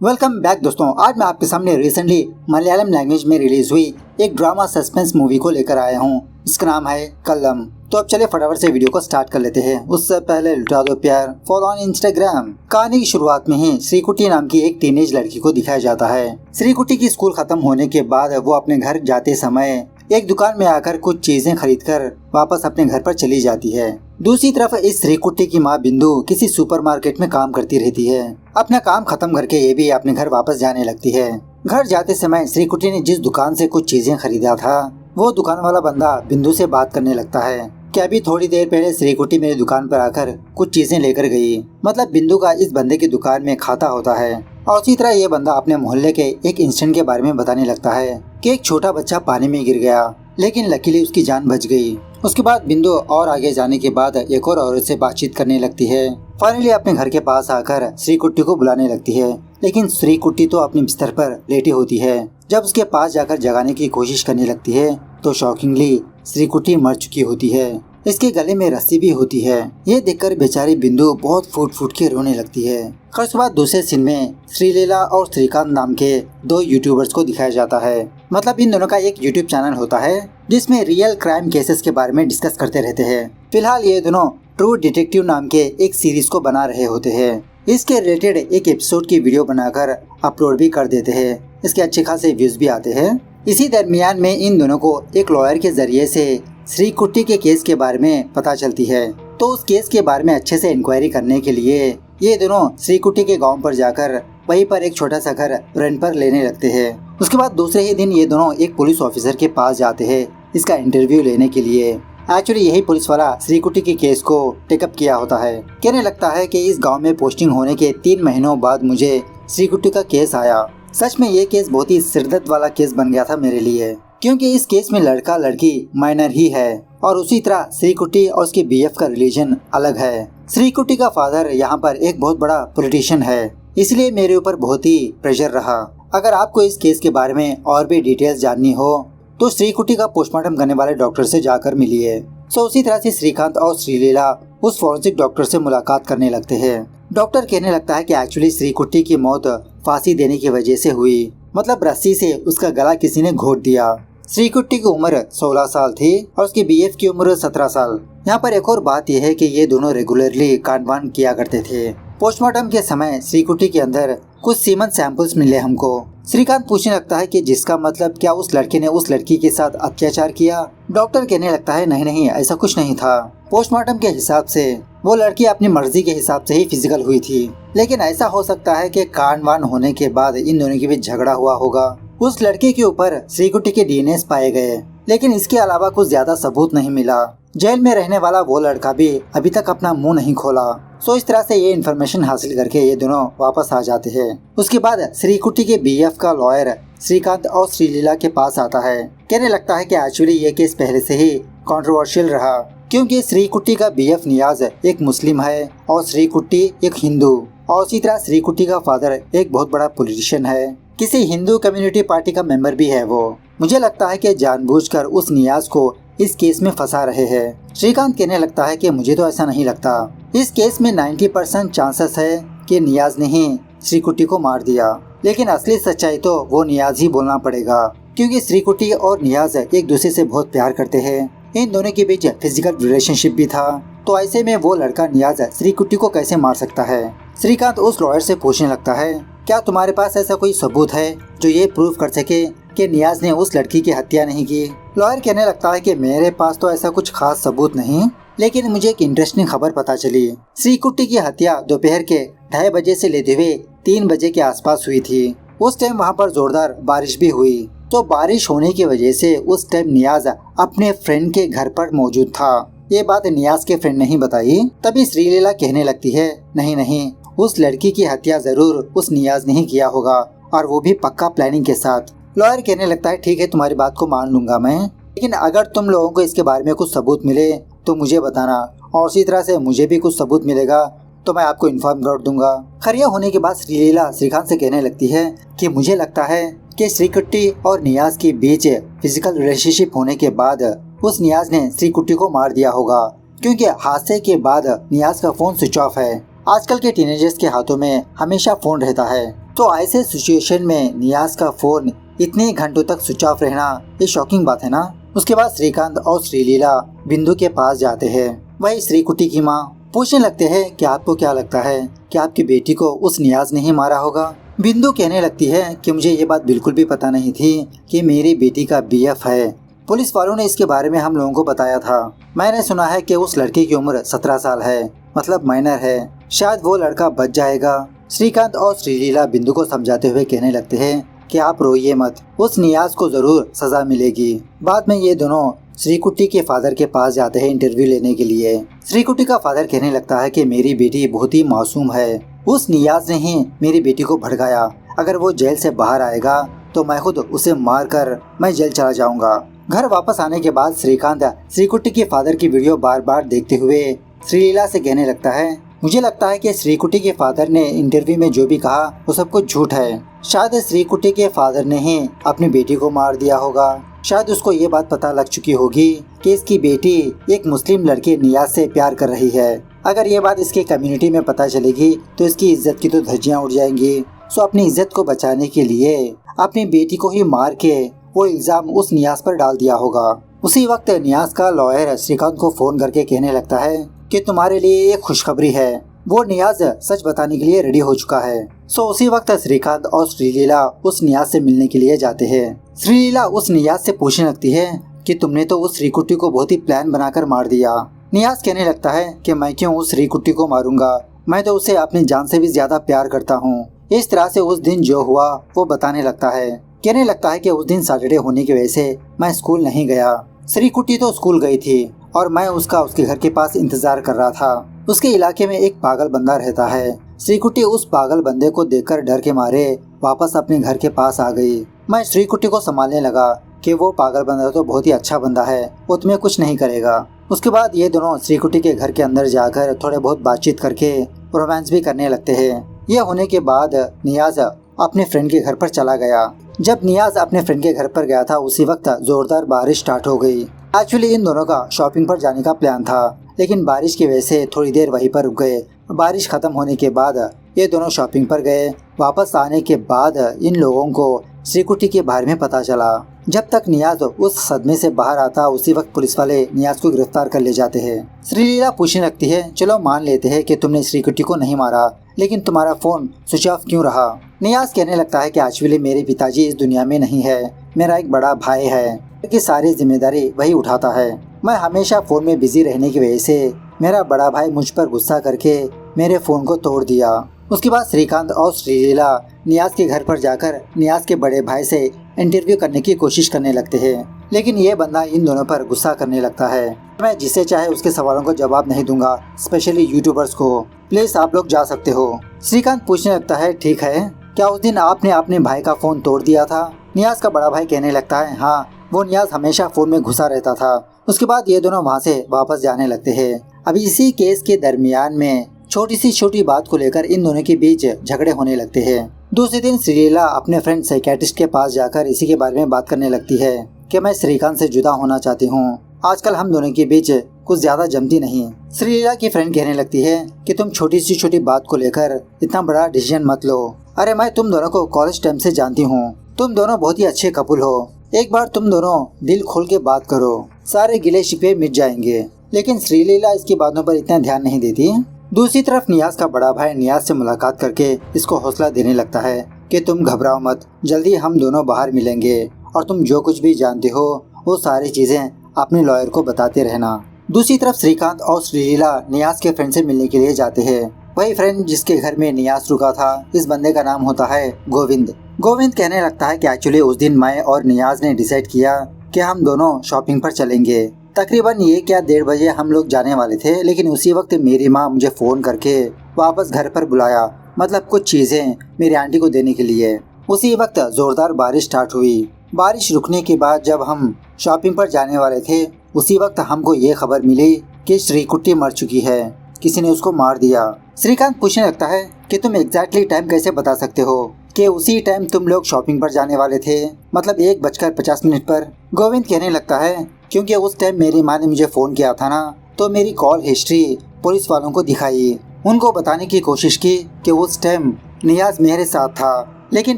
Welcome back दोस्तों। आज मैं आपके सामने रिसेंटली मलयालम लैंग्वेज में रिलीज हुई एक ड्रामा सस्पेंस मूवी को लेकर आया हूँ। इसका नाम है कल्लम। तो अब चलिए फटाफट से वीडियो को स्टार्ट कर लेते हैं। उससे पहले लुटा दो प्यार, फॉलो ऑन इंस्टाग्राम। कहानी की शुरुआत में ही श्रीकुटी नाम की एक टीनेज लड़की को दिखाया जाता है। श्रीकुटी की स्कूल खत्म होने के बाद वो अपने घर जाते समय एक दुकान में आकर कुछ चीजें खरीदकर वापस अपने घर पर चली जाती है। दूसरी तरफ इस श्रीकुटी की माँ बिंदु किसी सुपरमार्केट में काम करती रहती है। अपना काम खत्म करके ये भी अपने घर वापस जाने लगती है। घर जाते समय श्रीकुटी ने जिस दुकान से कुछ चीजें खरीदा था वो दुकान वाला बंदा बिंदु से बात करने लगता है कि अभी थोड़ी देर पहले श्रीकुटी मेरी दुकान पर आकर कुछ चीजें लेकर गई। मतलब बिंदु का इस बंदे की दुकान में खाता होता है। और उसी तरह ये बंदा अपने मोहल्ले के एक इंसिडेंट के बारे में बताने लगता है कि एक छोटा बच्चा पानी में गिर गया, लेकिन लकीली उसकी जान बच गई। उसके बाद बिंदु और आगे जाने के बाद एक और औरत से बातचीत करने लगती है। फाइनली अपने घर के पास आकर श्रीकुटी को बुलाने लगती है, लेकिन श्रीकुटी तो अपने बिस्तर पर लेटी होती है। जब उसके पास जाकर जगाने की कोशिश करने लगती है तो शॉकिंगली श्रीकुटी मर चुकी होती है। इसके गले में रस्सी भी होती है। ये देखकर बेचारी बिंदु बहुत फूट फूट के रोने लगती है। उसके बाद दूसरे सीन में श्रीलीला और श्रीकांत नाम के दो यूट्यूबर्स को दिखाया जाता है। मतलब इन दोनों का एक यूट्यूब चैनल होता है जिसमें रियल क्राइम केसेस के बारे में डिस्कस करते रहते हैं। फिलहाल ये दोनों ट्रू डिटेक्टिव नाम के एक सीरीज को बना रहे होते हैं। इसके रिलेटेड एक एपिसोड की वीडियो बनाकर अपलोड भी कर देते हैं। इसके अच्छे खासे व्यूज भी आते हैं। इसी दरमियान में इन दोनों को एक लॉयर के जरिए से श्रीकुटी के केस के बारे में पता चलती है। तो उस केस के बारे में अच्छे से इंक्वायरी करने के लिए ये दोनों श्रीकुटी के गांव पर जाकर वहीं पर एक छोटा सा घर रेंट पर लेने लगते हैं। उसके बाद दूसरे ही दिन ये दोनों एक पुलिस ऑफिसर के पास जाते हैं इसका इंटरव्यू लेने के लिए। एक्चुअली यही पुलिस वाला श्रीकुटी के केस को टेकअप किया होता है। कहने लगता है कि इस गांव में पोस्टिंग होने के 3 महीनों बाद मुझे श्रीकुटी का केस आया। सच में ये केस बहुत ही सिरदर्द वाला केस बन गया था मेरे लिए, क्योंकि इस केस में लड़का लड़की माइनर ही है और उसी तरह श्रीकुटी और उसके बीएफ का रिलीजन अलग है। श्रीकुटी का फादर यहाँ पर एक बहुत बड़ा पॉलिटिशियन है, इसलिए मेरे ऊपर बहुत ही प्रेशर रहा। अगर आपको इस केस के बारे में और भी डिटेल्स जाननी हो तो श्रीकुटी का पोस्टमार्टम करने वाले डॉक्टर से जाकर मिलिए। उसी तरह से श्रीकांत और श्रीलीला उस फॉरेंसिक डॉक्टर से मुलाकात करने लगते हैं। डॉक्टर कहने लगता है कि एक्चुअली श्रीकुटी की मौत फांसी देने की वजह से हुई। मतलब रस्सी से उसका गला किसी ने घोट दिया। श्रीकुटी की उम्र 16 साल थी और उसकी बीएफ की उम्र 17 साल। यहाँ पर एक और बात यह है कि ये दोनों रेगुलरली कांडवान किया करते थे। पोस्टमार्टम के समय श्रीकुटी के अंदर कुछ सीमन सैंपल्स मिले हमको। श्रीकांत पूछने लगता है कि जिसका मतलब क्या उस लड़के ने उस लड़की के साथ अत्याचार किया। डॉक्टर कहने लगता है नहीं नहीं, ऐसा कुछ नहीं था। पोस्टमार्टम के हिसाब से वो लड़की अपनी मर्जी के हिसाब से ही फिजिकल हुई थी, लेकिन ऐसा हो सकता है कि कांडवान होने के बाद इन दोनों के बीच झगड़ा हुआ होगा। उस लड़के के ऊपर श्रीकुटी के डीएनए पाए गए, लेकिन इसके अलावा कुछ ज्यादा सबूत नहीं मिला। जेल में रहने वाला वो लड़का भी अभी तक अपना मुंह नहीं खोला। इस तरह से ये इन्फॉर्मेशन हासिल करके ये दोनों वापस आ जाते हैं। उसके बाद श्रीकुटी के बीएफ का लॉयर श्रीकांत और श्रीलीला के पास आता है। कहने लगता है कि एक्चुअली ये केस पहले से ही कंट्रोवर्शियल रहा, क्योंकि श्रीकुटी का बीएफ नियाज एक मुस्लिम है और श्रीकुटी एक हिंदू, और उसी तरह श्रीकुटी का फादर एक बहुत बड़ा पॉलिटिशियन है। किसी हिंदू कम्युनिटी पार्टी का मेंबर भी है वो। मुझे लगता है कि जानबूझकर उस नियाज को इस केस में फंसा रहे हैं। श्रीकांत कहने लगता है कि मुझे तो ऐसा नहीं लगता। इस केस में 90% चांसेस है कि नियाज ने ही श्रीकुटी को मार दिया, लेकिन असली सच्चाई तो वो नियाज ही बोलना पड़ेगा, क्योंकि श्रीकुटी और नियाज एक दूसरे से बहुत प्यार करते हैं। इन दोनों के बीच फिजिकल रिलेशनशिप भी था। तो ऐसे में वो लड़का नियाज श्रीकुटी को कैसे मार सकता है। श्रीकांत उस लॉयर से पूछने लगता है क्या तुम्हारे पास ऐसा कोई सबूत है जो ये प्रूव कर सके कि नियाज ने उस लड़की की हत्या नहीं की। लॉयर कहने लगता है कि मेरे पास तो ऐसा कुछ खास सबूत नहीं, लेकिन मुझे एक इंटरेस्टिंग खबर पता चली। श्रीकुटी की हत्या दोपहर के 2:30 बजे से लेते हुए 3 बजे के आसपास हुई थी। उस टाइम वहाँ पर जोरदार बारिश भी हुई। तो बारिश होने की वजह से उस टाइम नियाज अपने फ्रेंड के घर पर मौजूद था। ये बात नियाज के फ्रेंड नहीं बताई। तभी श्रीलीला कहने लगती है नहीं नहीं, उस लड़की की हत्या जरूर उस नियाज ने ही किया होगा, और वो भी पक्का प्लानिंग के साथ। लॉयर कहने लगता है ठीक है, तुम्हारी बात को मान लूंगा मैं, लेकिन अगर तुम लोगों को इसके बारे में कुछ सबूत मिले तो मुझे बताना, और उसी तरह से मुझे भी कुछ सबूत मिलेगा तो मैं आपको इन्फॉर्म कर दूंगा। खरिया होने के बाद श्रीलीला श्रीकांत से कहने लगती है कि मुझे लगता है कि श्रीकुटी और नियाज के बीच फिजिकल रिलेशनशिप होने के बाद उस नियाज ने श्रीकुटी को मार दिया होगा, क्योंकि हादसे के बाद नियाज का फोन स्विच ऑफ है। आजकल के टीनेजर्स के हाथों में हमेशा फोन रहता है, तो ऐसे सिचुएशन में नियाज का फोन इतने घंटों तक स्विच ऑफ रहना ये शॉकिंग बात है ना। उसके बाद श्रीकांत और श्रीलीला बिंदु के पास जाते हैं। वही श्रीकुटी की माँ पूछने लगते हैं कि आपको क्या लगता है कि आपकी बेटी को उस नियाज ने ही मारा होगा। बिंदु कहने लगती है कि मुझे ये बात बिल्कुल भी पता नहीं थी कि मेरी बेटी का बीएफ है। पुलिस वालों ने इसके बारे में हम लोगों को बताया था। मैंने सुना है कि उस लड़के की उम्र 17 साल है, मतलब माइनर है। शायद वो लड़का बच जाएगा। श्रीकांत और श्रीलीला बिंदु को समझाते हुए कहने लगते हैं कि आप रोइए मत, उस नियाज को जरूर सजा मिलेगी। बाद में ये दोनों श्रीकुटी के फादर के पास जाते हैं इंटरव्यू लेने के लिए। श्रीकुटी का फादर कहने लगता है कि मेरी बेटी बहुत ही मासूम है, उस नियाज ने ही मेरी बेटी को भड़काया। अगर वो जेल से बाहर आएगा तो मैं खुद उसे मार कर मैं जेल चला जाऊंगा। घर वापस आने के बाद श्रीकांत श्रीकुटी के फादर की वीडियो बार बार देखते हुए श्रीलीला से कहने लगता है मुझे लगता है कि श्रीकुटी के फादर ने इंटरव्यू में जो भी कहा वो सब कुछ झूठ है। शायद श्रीकुटी के फादर ने ही अपनी बेटी को मार दिया होगा। शायद उसको ये बात पता लग चुकी होगी कि इसकी बेटी एक मुस्लिम लड़के नियाज से प्यार कर रही है। अगर ये बात इसके कम्युनिटी में पता चलेगी तो इसकी इज्जत की तो धज्जियां उड़ जाएंगी। सो अपनी इज्जत को बचाने के लिए अपनी बेटी को ही मार के वो इल्जाम उस नियाज पर डाल दिया होगा। उसी वक्त नियाज का लॉयर श्रीकांत को फोन करके कहने लगता है कि तुम्हारे लिए एक खुशखबरी है, वो नियाज सच बताने के लिए रेडी हो चुका है। सो उसी वक्त श्रीकांत और श्रीलीला उस नियाज से मिलने के लिए जाते हैं। श्रीलीला उस नियाज से पूछने लगती है कि तुमने तो उस श्रीकुटी को बहुत ही प्लान बनाकर मार दिया। नियाज कहने लगता है कि मैं क्यों उस श्रीकुटी को मारूंगा, मैं तो उसे अपनी जान से भी ज्यादा प्यार करता हूँ। इस तरह से उस दिन जो हुआ वो बताने लगता है। कहने लगता है कि उस दिन सैटरडे होने की वजह से मैं स्कूल नहीं गया। श्रीकुटी तो स्कूल गई थी और मैं उसके घर के पास इंतजार कर रहा था। उसके इलाके में एक पागल बंदा रहता है। श्रीकुटी उस पागल बंदे को देखकर डर के मारे वापस अपने घर के पास आ गई। मैं श्रीकुटी को संभालने लगा कि वो पागल बंदा तो बहुत ही अच्छा बंदा है, वो तुम्हें कुछ नहीं करेगा। उसके बाद ये दोनों श्रीकुटी के घर के अंदर जाकर थोड़े बहुत बातचीत करके रोमांस भी करने लगते हैं। यह होने के बाद नियाज अपने फ्रेंड के घर पर चला गया। जब नियाज अपने फ्रेंड के घर पर गया था उसी वक्त जोरदार बारिश स्टार्ट हो गई। एक्चुअली इन दोनों का शॉपिंग पर जाने का प्लान था, लेकिन बारिश की वजह से थोड़ी देर वहीं पर रुक गए। बारिश खत्म होने के बाद ये दोनों शॉपिंग पर गए। वापस आने के बाद इन लोगों को श्रीकुटी के बारे में पता चला। जब तक नियाज उस सदमे से बाहर आता उसी वक्त पुलिस वाले नियाज को गिरफ्तार कर ले जाते हैं। श्रीलीला पूछने लगती है चलो मान लेते हैं कि तुमने श्रीकुटी को नहीं मारा, लेकिन तुम्हारा फोन स्विच ऑफ क्यों रहा। नियाज कहने लगता है कि एक्चुअली मेरे पिताजी इस दुनिया में नहीं है, मेरा एक बड़ा भाई है कि सारी जिम्मेदारी वही उठाता है। मैं हमेशा फोन में बिजी रहने की वजह से मेरा बड़ा भाई मुझ पर गुस्सा करके मेरे फोन को तोड़ दिया। उसके बाद श्रीकांत और श्रीलीला नियाज के घर पर जाकर नियाज के बड़े भाई से इंटरव्यू करने की कोशिश करने लगते हैं, लेकिन ये बंदा इन दोनों पर गुस्सा करने लगता है। मैं जिसे चाहे उसके सवालों को जवाब नहीं दूंगा, स्पेशली यूट्यूबर्स को। प्लीज आप लोग जा सकते हो। श्रीकांत पूछने लगता है ठीक है, क्या उस दिन आपने अपने भाई का फोन तोड़ दिया था। नियाज का बड़ा भाई कहने लगता है हाँ, वो नियाज हमेशा फोन में घुसा रहता था। उसके बाद ये दोनों वहाँ से वापस जाने लगते हैं। अभी इसी केस के दरमियान में छोटी बात को लेकर इन दोनों के बीच झगड़े होने लगते हैं। दूसरे दिन श्रीलीला अपने फ्रेंड साइकियाट्रिस्ट के पास जाकर इसी के बारे में बात करने लगती है कि मैं श्रीकांत से जुदा होना चाहती हूँ, आजकल हम दोनों के बीच कुछ ज्यादा जमती नहीं। श्रीलीला की फ्रेंड कहने लगती है कि तुम छोटी बात को लेकर इतना बड़ा डिसीजन मत लो। अरे मैं तुम दोनों को कॉलेज टाइम से जानती हूँ, तुम दोनों बहुत ही अच्छे कपल हो। एक बार तुम दोनों दिल खोल के बात करो, सारे गिले शिकवे मिट जाएंगे। लेकिन श्रीलीला इसकी बातों पर इतना ध्यान नहीं देती। दूसरी तरफ नियाज का बड़ा भाई नियाज से मुलाकात करके इसको हौसला देने लगता है कि तुम घबराओ मत, जल्दी हम दोनों बाहर मिलेंगे और तुम जो कुछ भी जानते हो वो सारी चीजें अपने लॉयर को बताते रहना। दूसरी तरफ श्रीकांत और श्रीलीला नियाज के फ्रेंड से मिलने के लिए जाते हैं। वही फ्रेंड जिसके घर में नियाज रुका था, इस बंदे का नाम होता है गोविंद। गोविंद कहने लगता है कि एक्चुअली उस दिन मैं और नियाज ने डिसाइड किया कि हम दोनों शॉपिंग पर चलेंगे। तकरीबन ये क्या 1:30 बजे हम लोग जाने वाले थे, लेकिन उसी वक्त मेरी माँ मुझे फोन करके वापस घर पर बुलाया, मतलब कुछ चीजें मेरी आंटी को देने के लिए। उसी वक्त जोरदार बारिश स्टार्ट हुई। बारिश रुकने के बाद जब हम शॉपिंग पर जाने वाले थे उसी वक्त हमको ये खबर मिली कि श्रीकुटी मर चुकी है, किसी ने उसको मार दिया। श्रीकांत पूछने लगता है कि तुम एग्जैक्टली टाइम कैसे बता सकते हो कि उसी टाइम तुम लोग शॉपिंग पर जाने वाले थे, मतलब 1:50 पर। गोविंद कहने लगता है क्योंकि उस टाइम मेरी माँ ने मुझे फोन किया था ना, तो मेरी कॉल हिस्ट्री पुलिस वालों को दिखाई। उनको बताने की कोशिश की कि उस टाइम नियाज मेरे साथ था, लेकिन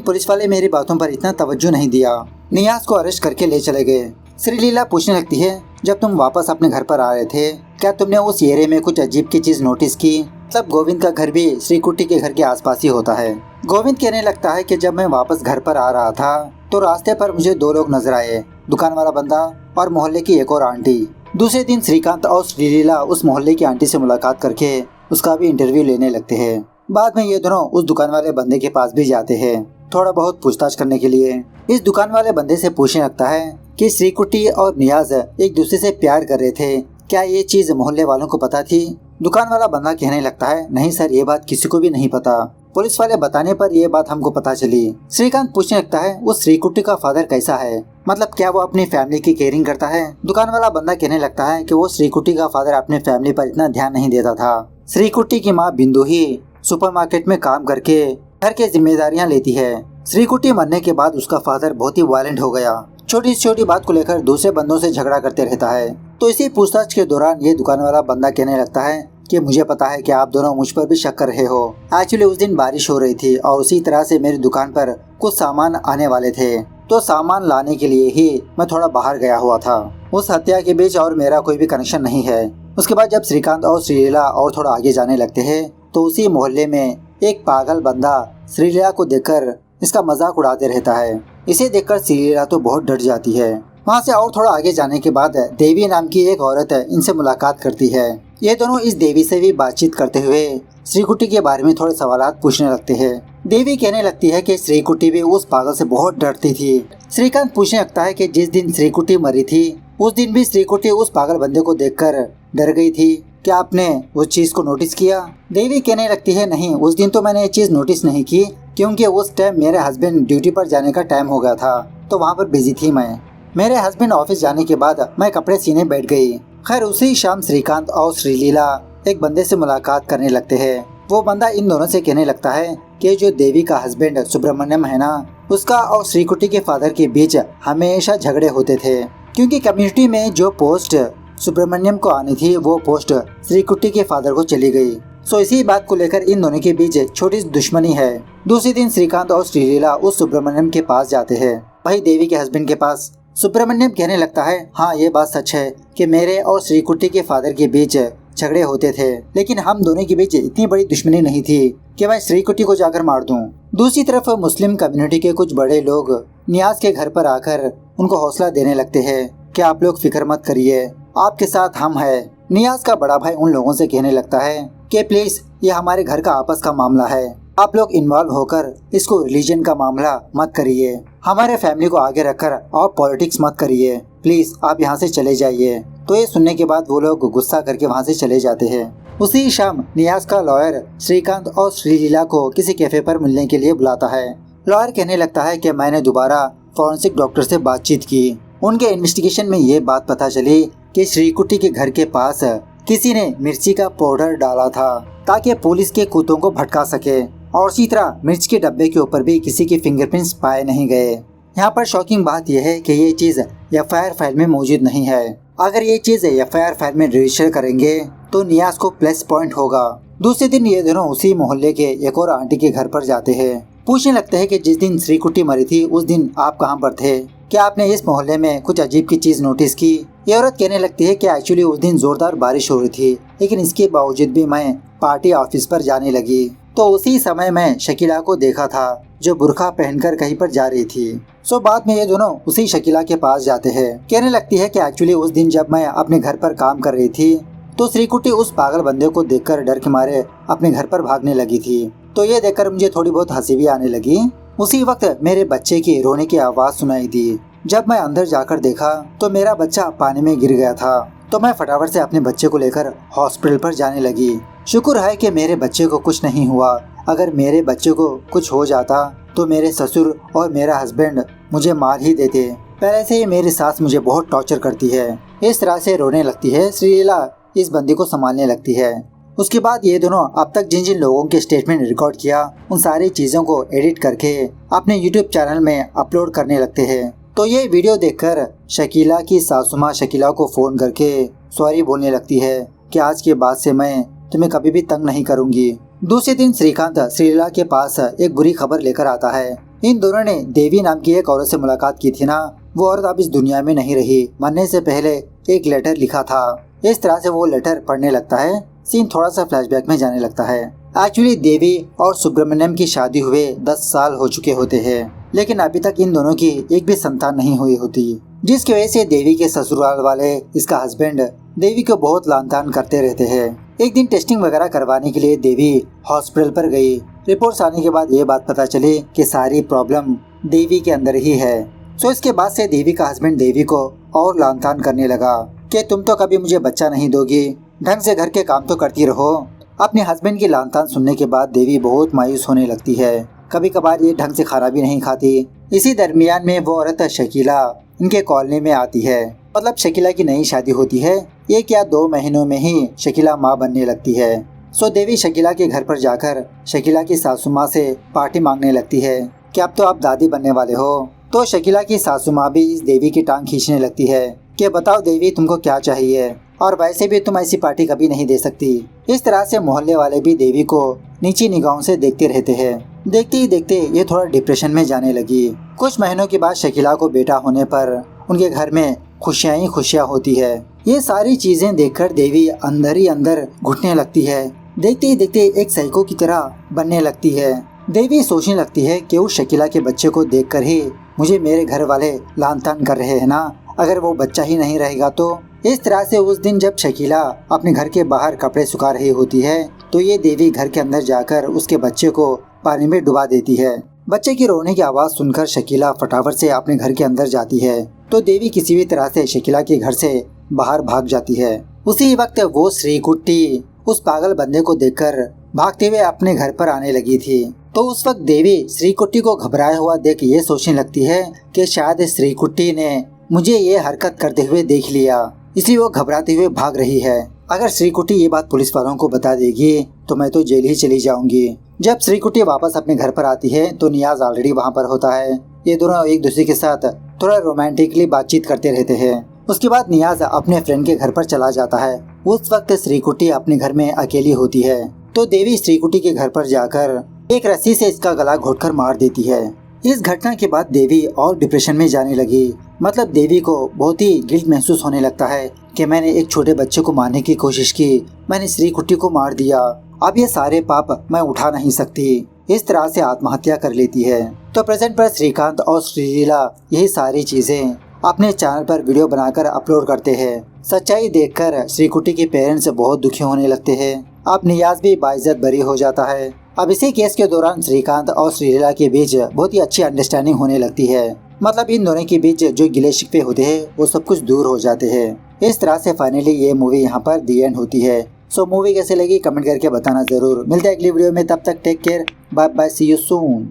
पुलिस वाले मेरी बातों पर इतना तवज्जो नहीं दिया। नियाज को अरेस्ट करके ले चले गए। श्रीलीला पूछने लगती है, जब तुम वापस अपने घर पर आ रहे थे, क्या तुमने उस एरिया में कुछ अजीब की चीज नोटिस की? मतलब गोविंद का घर भी श्रीकुटी के घर के आसपास ही होता है। गोविंद कहने लगता है कि जब मैं वापस घर पर आ रहा था तो रास्ते पर मुझे दो लोग नजर आए, दुकान वाला बंदा और मोहल्ले की एक और आंटी। दूसरे दिन श्रीकांत और श्रीलीला उस मोहल्ले की आंटी से मुलाकात करके उसका भी इंटरव्यू लेने लगते हैं। बाद में ये दोनों उस दुकान वाले बंदे के पास भी जाते हैं, थोड़ा बहुत पूछताछ करने के लिए। इस दुकान वाले बंदे से पूछने लगता है कि श्रीकुटी और नियाज एक दूसरे से प्यार कर रहे थे, क्या ये चीज मोहल्ले वालों को पता थी? दुकान वाला बंदा कहने लगता है, नहीं सर, ये बात किसी को भी नहीं पता, पुलिस वाले बताने पर ये बात हमको पता चली। श्रीकांत पूछने लगता है, उस श्रीकुटी का फादर कैसा है? मतलब क्या वो अपनी फैमिली की केयरिंग करता है? दुकान वाला बंदा कहने लगता है कि वो श्रीकुटी का फादर अपने फैमिली पर इतना ध्यान नहीं देता था। श्रीकुटी की माँ बिंदु ही सुपरमार्केट में काम करके घर की जिम्मेदारियाँ लेती है। श्रीकुटी मरने के बाद उसका फादर बहुत ही वायलेंट हो गया, छोटी छोटी बात को लेकर दूसरे बंदों से झगड़ा करते रहता है। तो इसी पूछताछ के दौरान ये दुकान वाला बंदा कहने लगता है कि मुझे पता है कि आप दोनों मुझ पर भी शक कर रहे हो। एक्चुअली उस दिन बारिश हो रही थी और उसी तरह से मेरी दुकान पर कुछ सामान आने वाले थे, तो सामान लाने के लिए ही मैं थोड़ा बाहर गया हुआ था। उस हत्या के बीच और मेरा कोई भी कनेक्शन नहीं है। उसके बाद जब श्रीकांत और श्रीलीला और थोड़ा आगे जाने लगते हैं तो उसी मोहल्ले में एक पागल बंदा श्रीलीला को देखकर इसका मजाक उड़ाते रहता है। इसे देखकर श्रीलीला तो बहुत डर जाती है। वहाँ से और थोड़ा आगे जाने के बाद देवी नाम की एक औरत इनसे मुलाकात करती है। ये दोनों इस देवी से भी बातचीत करते हुए श्रीकुटी के बारे में थोड़े सवालात पूछने लगते हैं। देवी कहने लगती है कि श्रीकुटी भी उस पागल से बहुत डरती थी। श्रीकांत पूछने लगता है कि जिस दिन श्रीकुटी मरी थी उस दिन भी श्रीकुटी उस पागल बंदे को देखकर डर गई थी, क्या आपने उस चीज को नोटिस किया? देवी कहने लगती है, नहीं, उस दिन तो मैंने ये चीज नोटिस नहीं की, क्योंकि उस टाइम मेरे हस्बैंड ड्यूटी पर जाने का टाइम हो गया था, तो वहाँ पर बिजी थी मैं। मेरे हस्बैंड ऑफिस जाने के बाद मैं कपड़े सीने बैठ गई। खैर उसी शाम श्रीकांत और श्रीलीला एक बंदे से मुलाकात करने लगते हैं। वो बंदा इन दोनों से कहने लगता है कि जो देवी का हस्बैंड सुब्रमण्यम है ना, उसका और श्रीकुटी के फादर के बीच हमेशा झगड़े होते थे, क्योंकि कम्युनिटी में जो पोस्ट सुब्रमण्यम को आनी थी वो पोस्ट श्रीकुटी के फादर को चली गई। सो इसी बात को लेकर इन दोनों के बीच छोटी दुश्मनी है। दूसरे दिन श्रीकांत और श्रीलीला उस सुब्रमण्यम के पास जाते हैं, भाई देवी के हस्बैंड के पास। सुब्रमण्यम कहने लगता है, हाँ ये बात सच है कि मेरे और श्रीकुटी के फादर के बीच झगड़े होते थे, लेकिन हम दोनों के बीच इतनी बड़ी दुश्मनी नहीं थी कि मैं श्रीकुटी को जाकर मार दूं। दूसरी तरफ मुस्लिम कम्युनिटी के कुछ बड़े लोग नियाज के घर पर आकर उनको हौसला देने लगते हैं कि आप लोग फिक्र मत करिए, आपके साथ हम है। नियाज का बड़ा भाई उन लोगों से कहने लगता है कि प्लीज ये हमारे घर का आपस का मामला है, आप लोग इन्वॉल्व होकर इसको रिलीजन का मामला मत करिए, हमारे फैमिली को आगे रखकर आप पॉलिटिक्स मत करिए, प्लीज आप यहाँ से चले जाइए। तो ये सुनने के बाद वो लोग गुस्सा करके वहाँ से चले जाते हैं। उसी शाम नियाज का लॉयर श्रीकांत और श्रीलीला को किसी कैफे पर मिलने के लिए बुलाता है। लॉयर कहने लगता है कि मैंने दोबारा फॉरेंसिक डॉक्टर से बातचीत की, उनके इन्वेस्टिगेशन में ये बात पता चली कि श्रीकुटी के घर के पास किसी ने मिर्ची का पाउडर डाला था ताकि पुलिस के कुत्तों को भटका सके, और इसी तरह मिर्च के डब्बे के ऊपर भी किसी के फिंगरप्रिंट्स पाए नहीं गए। यहाँ पर शॉकिंग बात यह है कि ये चीज एफआईआर फाइल में मौजूद नहीं है। अगर ये चीज एफआईआर फाइल में रजिस्टर करेंगे तो नियाज को प्लस पॉइंट होगा। दूसरे दिन ये दोनों उसी मोहल्ले के एक और आंटी के घर पर जाते हैं। पूछने लगते हैं कि जिस दिन श्रीकुटी मरी थी उस दिन आप कहाँ पर थे, क्या आपने इस मोहल्ले में कुछ अजीब की चीज नोटिस की? ये औरत कहने लगती है कि एक्चुअली उस दिन जोरदार बारिश हो रही थी, लेकिन इसके बावजूद भी मैं पार्टी ऑफिस पर जाने लगी, तो उसी समय मैं शकीला को देखा था जो बुर्का पहनकर कहीं पर जा रही थी। सो बाद में ये दोनों उसी शकीला के पास जाते हैं। कहने लगती है कि एक्चुअली उस दिन जब मैं अपने घर पर काम कर रही थी तो श्रीकुटी उस पागल बंदे को देखकर डर के मारे अपने घर पर भागने लगी थी। तो ये देखकर मुझे थोड़ी बहुत हंसी भी आने लगी। उसी वक्त मेरे बच्चे की रोने की आवाज सुनाई दी। जब मैं अंदर जाकर देखा तो मेरा बच्चा पानी में गिर गया था, तो मैं फटाफट से अपने बच्चे को लेकर हॉस्पिटल पर जाने लगी। शुक्र है कि मेरे बच्चे को कुछ नहीं हुआ, अगर मेरे बच्चे को कुछ हो जाता तो मेरे ससुर और मेरा हस्बैंड मुझे मार ही देते। पहले से ही मेरी सास मुझे बहुत टॉर्चर करती है। इस तरह से रोने लगती है श्रीलीला इस बंदी को संभालने लगती है। उसके बाद ये दोनों अब तक जिन जिन लोगों के स्टेटमेंट रिकॉर्ड किया उन सारी चीज़ों को एडिट करके अपने यूट्यूब चैनल में अपलोड करने लगते हैं। तो ये वीडियो देखकर शकीला की सासू माँ शकीला को फ़ोन करके सॉरी बोलने लगती है कि आज के बाद से मैं तुम्हें कभी भी तंग नहीं करूंगी। दूसरे दिन श्रीकांत श्रीलीला के पास एक बुरी खबर लेकर आता है। इन दोनों ने देवी नाम की एक औरत से मुलाकात की थी ना, वो औरत अब इस दुनिया में नहीं रही। मरने से पहले एक लेटर लिखा था। इस तरह से वो लेटर पढ़ने लगता है। सीन थोड़ा सा फ्लैशबैक में जाने लगता है। एक्चुअली देवी और सुब्रमण्यम की शादी हुए 10 साल हो चुके होते हैं, लेकिन अभी तक इन दोनों की एक भी संतान नहीं हुई होती, जिसकी वजह से देवी के ससुराल वाले, इसका हस्बैंड, देवी को बहुत लानतान करते रहते हैं। एक दिन टेस्टिंग वगैरह करवाने के लिए देवी हॉस्पिटल पर गई। रिपोर्ट्स आने के बाद ये बात पता चली कि सारी प्रॉब्लम देवी के अंदर ही है। सो इसके बाद से देवी का हस्बैंड देवी को और लानतान करने लगा कि तुम तो कभी मुझे बच्चा नहीं दोगी, ढंग से घर के काम तो करती रहो। अपने हस्बैंड की लानतान सुनने के बाद देवी बहुत मायूस होने लगती है। कभी कभार ये ढंग से खाना भी नहीं खाती। इसी दरमियान में वो औरत शकीला इनके कॉलोनी में आती है। मतलब शकीला की नई शादी होती है। 1 या 2 महीनों में ही शकीला माँ बनने लगती है। सो देवी शकीला के घर पर जाकर शकीला की सासू माँ से पार्टी मांगने लगती है कि अब तो आप दादी बनने वाले हो। तो शकीला की सासू माँ भी इस देवी की टांग खींचने लगती है कि बताओ देवी तुमको क्या चाहिए, और वैसे भी तुम ऐसी पार्टी कभी नहीं दे सकती। इस तरह से मोहल्ले वाले भी देवी को नीची निगाहों से देखते रहते हैं। देखते ही देखते ये थोड़ा डिप्रेशन में जाने लगी। कुछ महीनों के बाद शकीला को बेटा होने पर उनके घर में खुशियां ही खुशियां होती है। ये सारी चीजें देखकर देवी अंदर ही अंदर घुटने लगती है। देखते ही देखते एक साइको की तरह बनने लगती है। देवी सोचने लगती है कि उस शकीला के बच्चे को देखकर ही मुझे मेरे घर वाले लानतान कर रहे हैं ना, अगर वो बच्चा ही नहीं रहेगा तो। इस तरह से उस दिन जब शकीला अपने घर के बाहर कपड़े सुखा रही होती है तो ये देवी घर के अंदर जाकर उसके बच्चे को पानी में डुबा देती है। बच्चे की रोने की आवाज सुनकर शकीला फटाफट से अपने घर के अंदर जाती है तो देवी किसी भी तरह से शकीला के घर से बाहर भाग जाती है। उसी वक्त वो श्रीकुट्टी उस पागल बंदे को देखकर भागते हुए अपने घर पर आने लगी थी। तो उस वक्त देवी श्रीकुट्टी को घबराया हुआ देख ये सोचने लगती है कि शायद श्रीकुट्टी ने मुझे ये हरकत करते हुए देख लिया, इसलिए वो घबराते हुए भाग रही है। अगर श्रीकुट्टी ये बात पुलिस वालों को बता देगी तो मैं तो जेल ही चली जाऊंगी। जब श्रीकुट्टी वापस अपने घर पर आती है तो नियाज ऑलरेडी वहाँ पर होता है। ये दोनों एक दूसरे के साथ थोड़ा रोमांटिकली बातचीत करते रहते हैं। उसके बाद नियाज अपने फ्रेंड के घर पर चला जाता है। उस वक्त श्रीकुट्टी अपने घर में अकेली होती है तो देवी श्रीकुट्टी के घर पर जाकर एक रस्सी से इसका गला घोटकर मार देती है। इस घटना के बाद देवी और डिप्रेशन में जाने लगी। मतलब देवी को बहुत ही गिल्ट महसूस होने लगता है कि मैंने एक छोटे बच्चे को मारने की कोशिश की, मैंने श्रीकुट्टी को मार दिया, अब ये सारे पाप मैं उठा नहीं सकती। इस तरह से आत्महत्या कर लेती है। तो प्रेजेंट पर श्रीकांत और श्रीलीला यही सारी चीजें अपने चैनल पर वीडियो बनाकर अपलोड करते हैं। सच्चाई देखकर श्रीकुट्टी के पेरेंट्स बहुत दुखी होने लगते हैं। अब नियाज भी बाइज्जत बरी हो जाता है। अब इसी केस के दौरान श्रीकांत और श्रीलीला के बीच बहुत ही अच्छी अंडरस्टैंडिंग होने लगती है। मतलब इन दोनों के बीच जो गिले शिकवे होते हैं वो सब कुछ दूर हो जाते हैं। इस तरह से फाइनली ये मूवी यहाँ पर दी एंड होती है। सो मूवी कैसे लगी कमेंट करके बताना जरूर। मिलते हैं अगली वीडियो में, तब तक take care, bye bye, see you soon.